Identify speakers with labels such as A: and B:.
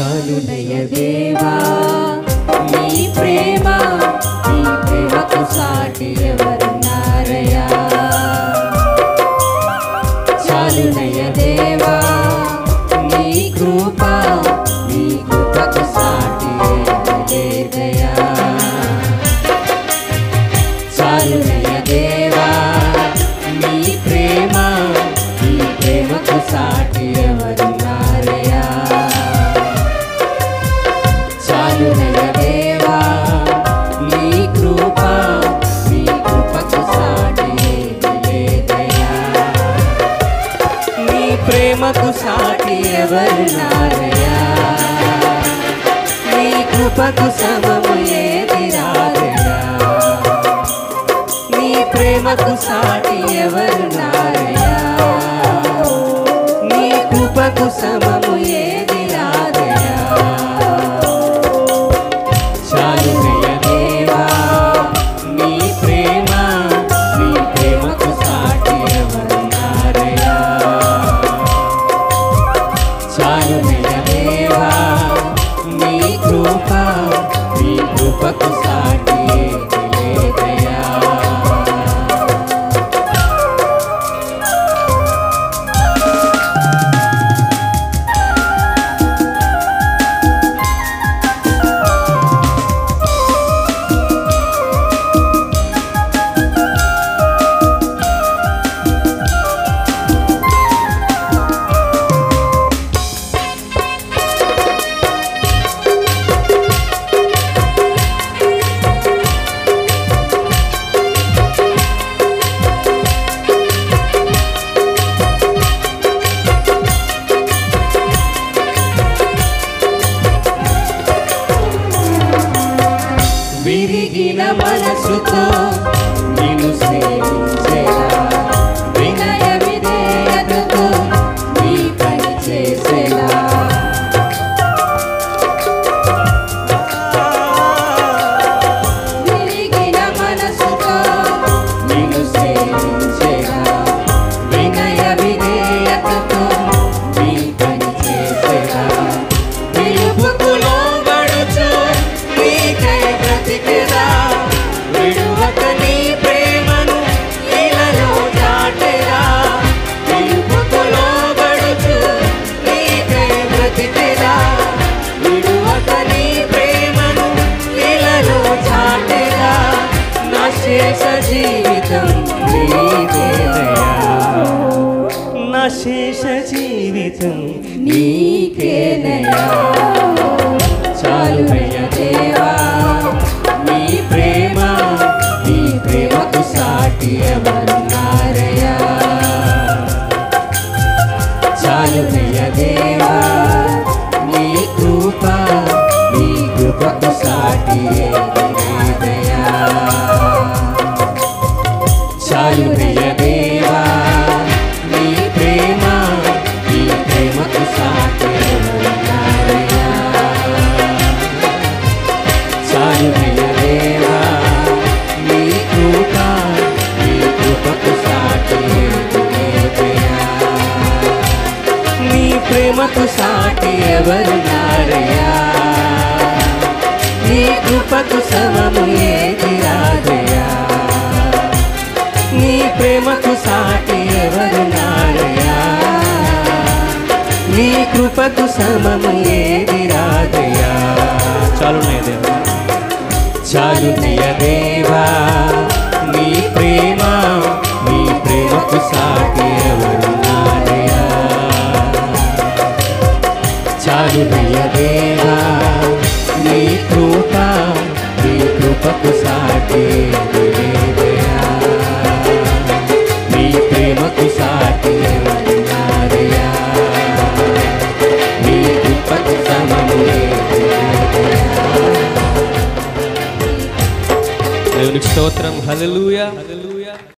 A: చాలునయ్య దేవా నీ ప్రేమ, నీ ప్రేమకు సాటి ఎవరున్నారయ్యా. చాలునయ్య దేవా నీ కృప, నీ కృపకు సాటి లేదయ్యా. చాలునయ్య దేవా నీ ప్రేమ, నీ ప్రేమకు సాటి ఎవరున్నారయ్యా. చాలునయ్య దేవా నీ కృప, నీ కృపకు సాటి లేదయ్యా. నీ ప్రేమకు సాటి ఎవరున్నారయ్యా. నీ కృపకు సమము ఏది రాదయ్యా. నీ ప్రేమకు సాటి ఎవరున్నారయ్యా. నీ కృపకు సమము ఏది రాదయ్యా. చాలునయ్య దేవా నీ ప్రేమ, నీ ప్రేమకు సాటి ఎవరున్నారయ్యా. చాలునయ్య దేవా నీ కృప, నీ కృపకు సాటి లేదయ్యా. విరిగిన మనసుతో నిన్ను సేవించేలా, వినయ విధేయతతో నీ పని చేసేలా. విరిగిన మనసుతో నిన్ను సేవించేలా, వినయ విధేయతతో నీ పని చేసేలా. పిలుపుకు లోబడుచు నీకై బ్రతికెదా, విడువక నీ ప్రేమను ఇలలో చాటెదా. పిలుపుకు లోబడుచు నీకై బ్రతికెదా, విడువక నీ ప్రేమను ఇలలో చాటెదా. నా శేష జీవితం నీకేనయ్యా. నా శేష జీవితం నీకేనయ్యా. చాలునయ్య దేవా నీ ప్రేమ, నీ ప్రేమకు సాటి ఎవరున్నారయ్యా. చాలునయ్య దేవా నీ కృప, నీ కృపకు సాటి లేదయ్యా. చాలునయ్య దేవా నీ ప్రేమ, నీ ప్రేమకు సాటి ఎవరున్నారయ్యా. చాలునయ్య దేవా నీ కృప, నీ కృపకు సాటి లేదయ్యా. నీ ప్రేమకు సాటి ఎవరున్నారయ్యా. నీ కృపకు సమము ఏది రాదయ్యా. నీ ప్రేమకు సాటి ఎవరున్నారయ్యా. నీ కృపకు సమము ఏది రాదయ్యా. చాలునయ్య దేవా, చాలునయ్య దేవా నీ ప్రేమ, నీ ప్రేమకు సాటి ఎవరున్నారయ్యా. చాలునయ్య దేవా నీ కృప, నీ కృపకు సాటి లేదయ్యా. నీ ప్రేమకు సాటి ఎవరున్నారయ్యా. నీ కృపకు సమము లేదయ్యా.
B: దేవునికి స్తోత్రం. హల్లెలూయా.